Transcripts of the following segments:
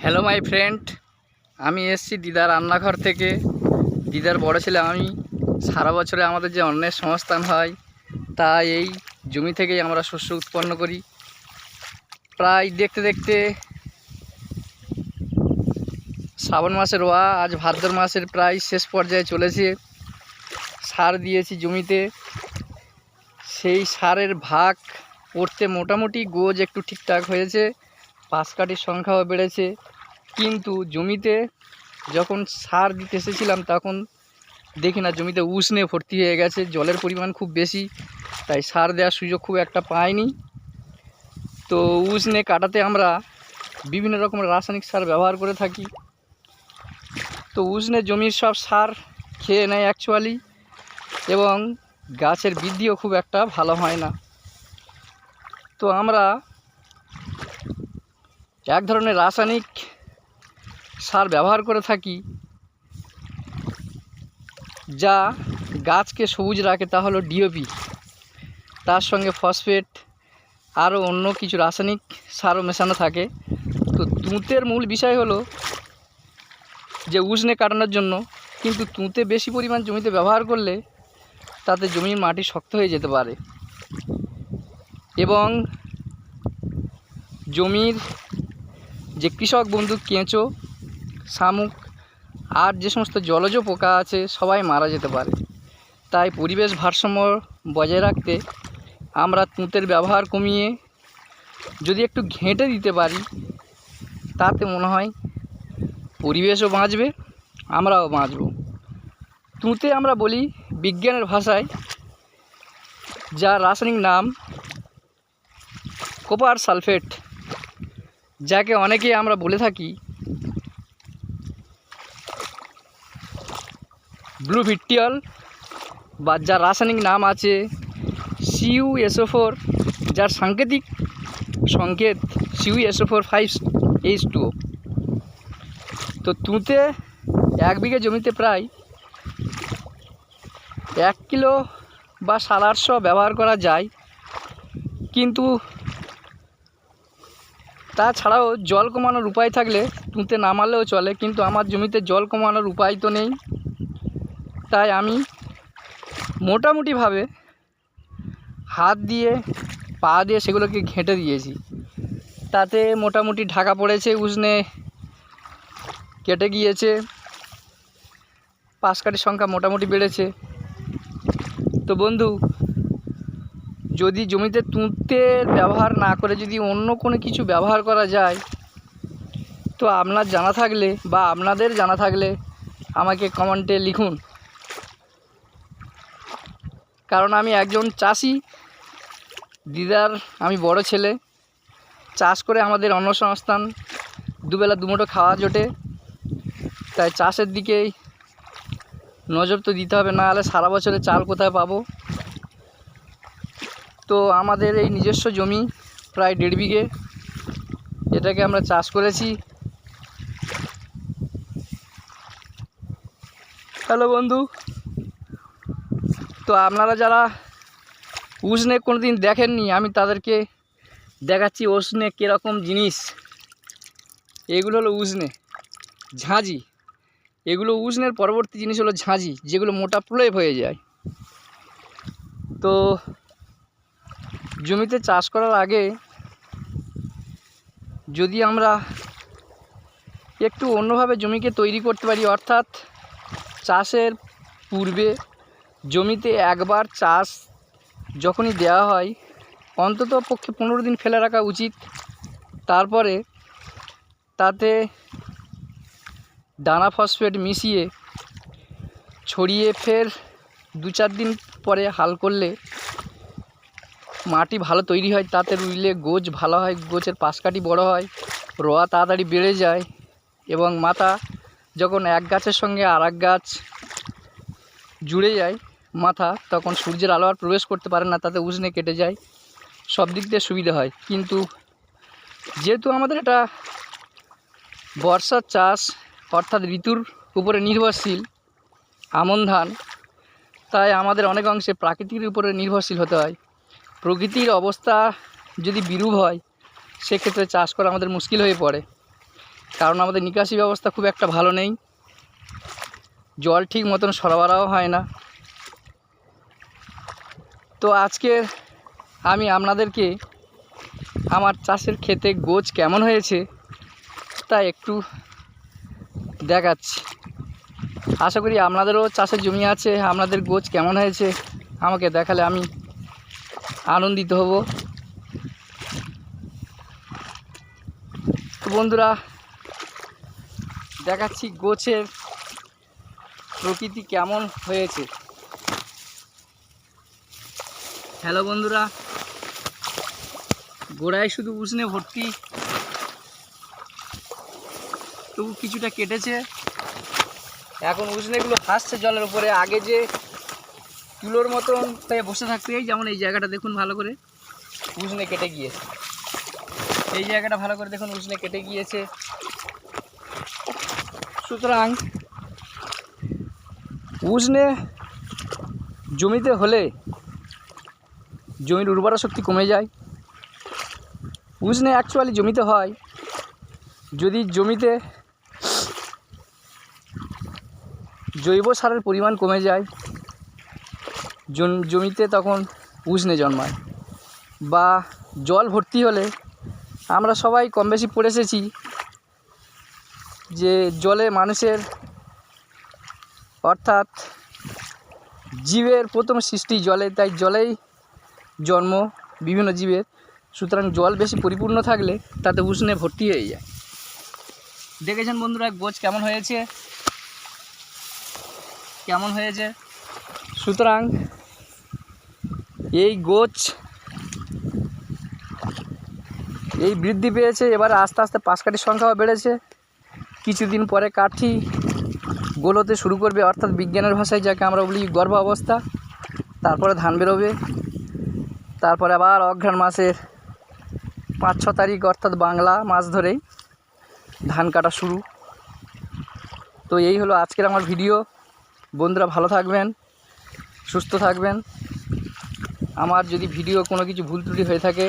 Hello my friend, আমি এসেছি দিদার রান্নাঘর থেকে। দিদার বড় ছেলে আমি। সারা বছরে আমাদের যে অন্নের সংস্থান হয় তা এই জমি থেকেই আমরা শস্য উৎপন্ন করি। প্রায় দেখতে দেখতে শ্রাবণ মাসের রোয়া আজ ভাদ্র মাসের প্রায় শেষ পর্যায়ে চলেছে। সার দিয়েছি জমিতে, সেই সারের ভাগ পড়তে মোটামুটি গোজ একটু ঠিকঠাক হয়েছে, পাশ কাঠির সংখ্যাও বেড়েছে। কিন্তু জমিতে যখন সার দিতে এসেছিলাম তখন দেখি না জমিতে উষ্ণে ভর্তি হয়ে গেছে, জলের পরিমাণ খুব বেশি, তাই সার দেওয়ার সুযোগ খুব একটা পাইনি। তো উষ্ণে কাটাতে আমরা বিভিন্ন রকমের রাসায়নিক সার ব্যবহার করে থাকি। তো উষ্ণে জমির সব সার খেয়ে নেয় অ্যাকচুয়ালি, এবং গাছের বৃদ্ধিও খুব একটা ভালো হয় না। তো আমরা এক ধরনের রাসায়নিক সার ব্যবহার করে থাকি যা গাছকে সবুজ রাখে, তা হলো ডিওপি। তার সঙ্গে ফসফেট আরও অন্য কিছু রাসায়নিক সারও মেশানো থাকে। তো তুঁতের মূল বিষয় হলো যে উষ্ণে কাটানোর জন্য, কিন্তু তুঁতে বেশি পরিমাণ জমিতে ব্যবহার করলে তাতে জমির মাটি শক্ত হয়ে যেতে পারে এবং জমির যে কৃষক বন্ধু কেঁচো, শামুক আর যে সমস্ত জলজ পোকা আছে সবাই মারা যেতে পারে। তাই পরিবেশ ভারসাম্য বজায় রাখতে আমরা তুঁতের ব্যবহার কমিয়ে যদি একটু ঘেঁটে দিতে পারি, তাতে মনে হয় পরিবেশও বাঁচবে, আমরাও বাঁচব। তুঁতে আমরা বলি বিজ্ঞানের ভাষায়, যার রাসায়নিক নাম কপার সালফেট, যাকে অনেকে আমরা বলে থাকি ব্লু ভিট্রিয়ল, বা যার রাসায়নিক নাম আছে CuSO4, যার সাংকেতিক সংকেত CuSO4 5H2O। তো তুঁতে 1 বিঘে জমিতে প্রায় 1 কিলো বা 850 ব্যবহার করা যায়। কিন্তু তাছাড়াও জল কমানোর উপায় থাকলে তুঁতে না মারলেও চলে, কিন্তু আমার জমিতে জল কমানোর উপায় তো নেই। তাই আমি মোটামুটিভাবে হাত দিয়ে পা দিয়ে সেগুলোকে ঘেঁটে দিয়েছি, তাতে মোটামুটি ঢাকা পড়েছে, উষ্ণে কেটে গিয়েছে, পাশ কাঠির সংখ্যা মোটামুটি বেড়েছে। তো বন্ধু, যদি জমিতে তুঁতের ব্যবহার না করে যদি অন্য কোনো কিছু ব্যবহার করা যায়, তো আপনার জানা থাকলে বা আপনাদের জানা থাকলে আমাকে কমেন্টে লিখুন। কারণ আমি একজন চাষি, দিদার আমি বড় ছেলে। চাষ করে আমাদের অন্নসংস্থান, দুবেলা দুমুঠো খাওয়া জোটে, তাই চাষের দিকেই নজর তো দিতে হবে, না হলে সারা বছরে চাল কোথায় পাবো। তো আমাদের এই নিজস্ব জমি প্রায় 1.5 বিঘে, এটাকে আমরা চাষ করেছি। হ্যালো বন্ধু, তো আপনারা যারা উষ্ণে কোনো দিন দেখেননি, আমি তাদেরকে দেখাচ্ছি উষ্ণে কীরকম জিনিস। এগুলো হলো উষ্ণে ঝাঁঝি। এগুলো উষ্ণের পরবর্তী জিনিস হলো ঝাঁঝি, যেগুলো মোটা প্রলেপ হয়ে যায়। তো জমিতে চাষ করার আগে যদি আমরা একটু অন্যভাবে জমিকে তৈরি করতে পারি, অর্থাৎ চাষের পূর্বে জমিতে একবার চাষ যখনই দেওয়া হয় অন্তত পক্ষে 15 দিন ফেলে রাখা উচিত। তারপরে তাতে দানা ফসফেট মিশিয়ে ছড়িয়ে ফের 2-4 দিন পরে হাল করলে মাটি ভালো তৈরি হয়, তাতে রুইলে গোছ ভালো হয়, গোছের পাশকাঠি বড় হয়, রোয়া তাড়াতাড়ি বেড়ে যায়, এবং মাথা যখন এক গাছের সঙ্গে আর এক গাছ জুড়ে যায় মাথা, তখন সূর্যের আলো আর প্রবেশ করতে পারে না, তাতে উষ্ণে কেটে যায়, সব দিক দিয়ে সুবিধা হয়। কিন্তু যেহেতু আমাদের এটা বর্ষার চাষ, অর্থাৎ ঋতুর উপরে নির্ভরশীল আমন ধান, তাই আমাদের অনেক অংশে প্রাকৃতির উপরে নির্ভরশীল হতে হয়। প্রকৃতির অবস্থা যদি বিরূপ হয়, সেক্ষেত্রে চাষ করা আমাদের মুশকিল হয়ে পড়ে। কারণ আমাদের নিকাশি ব্যবস্থা খুব একটা ভালো নেই, জল ঠিক মতন সরবরাহ হয় না। তো আজকে আমি আপনাদেরকে আমার চাষের ক্ষেতে গোছ কেমন হয়েছে তা একটু দেখাচ্ছি। আশা করি আপনাদেরও চাষের জমি আছে, আপনাদের গোছ কেমন হয়েছে আমাকে দেখালে আমি আনন্দিত হব। তো বন্ধুরা, দেখাচ্ছি গোছের প্রকৃতি কেমন হয়েছে। হ্যালো বন্ধুরা, গোড়ায় শুধু উষ্ণে ভর্তি, তবু কিছুটা কেটেছে। এখন উষ্ণেগুলো ভাসছে জলের উপরে। আগে যে তুলোর মতন হয়ে বসে থাকতে, এই যেমন এই জায়গাটা দেখুন ভালো করে, উষ্ণে কেটে গিয়েছে। এই জায়গাটা ভালো করে দেখুন, উষ্ণে কেটে গিয়েছে। সুতরাং উষ্ণে জমিতে হলে জমির উর্বরা শক্তি কমে যায়। উষ্ণে অ্যাকচুয়ালি জমিতে হয় যদি জমিতে জৈব সারের পরিমাণ কমে যায়, জমিতে তখন উষ্ণে জন্মায়। বা জল ভর্তি হলে, আমরা সবাই কম বেশি পড়ে এসেছি যে জলে মানুষের অর্থাৎ জীবের প্রথম সৃষ্টি জলে, তাই জলেই জন্ম বিভিন্ন জীবের। সুতরাং জল বেশি পরিপূর্ণ থাকলে তাতে উষ্ণে ভর্তি হয়ে যায়। দেখেছেন বন্ধুরা গোছ কেমন হয়েছে, কেমন হয়েছে। সুতরাং এই গোছ এই বৃদ্ধি পেয়েছে। এবারে আস্তে আস্তে পাশ কাঠির সংখ্যাও বেড়েছে। কিছুদিন পরে কাঠি গোলতে শুরু করবে, অর্থাৎ বিজ্ঞানের ভাষায় যাকে আমরা বলি গর্ভ অবস্থা। তারপরে ধান বেরোবে। তারপরে আবার অঘ্রাণ মাসের 5-6 তারিখ অর্থাৎ বাংলা মাস ধরেই ধান কাটা শুরু। তো এই হলো আজকের আমার ভিডিও। বন্ধুরা ভালো থাকবেন, সুস্থ থাকবেন। আমার যদি ভিডিও কোনো কিছু ভুল ত্রুটি হয়ে থাকে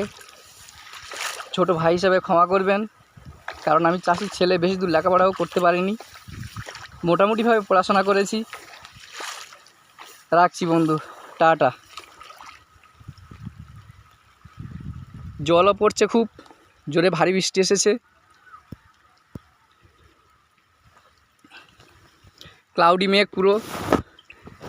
ছোট ভাই হিসাবে ক্ষমা করবেন, কারণ আমি চাষির ছেলে, বেশি দূর লেখাপড়াও করতে পারিনি, মোটামুটিভাবে পড়াশোনা করেছি। রাখছি বন্ধু, টাটা। জলও পড়ছে খুব জোরে, ভারী বৃষ্টি এসেছে। ক্লাউডি মেঘ পুরো।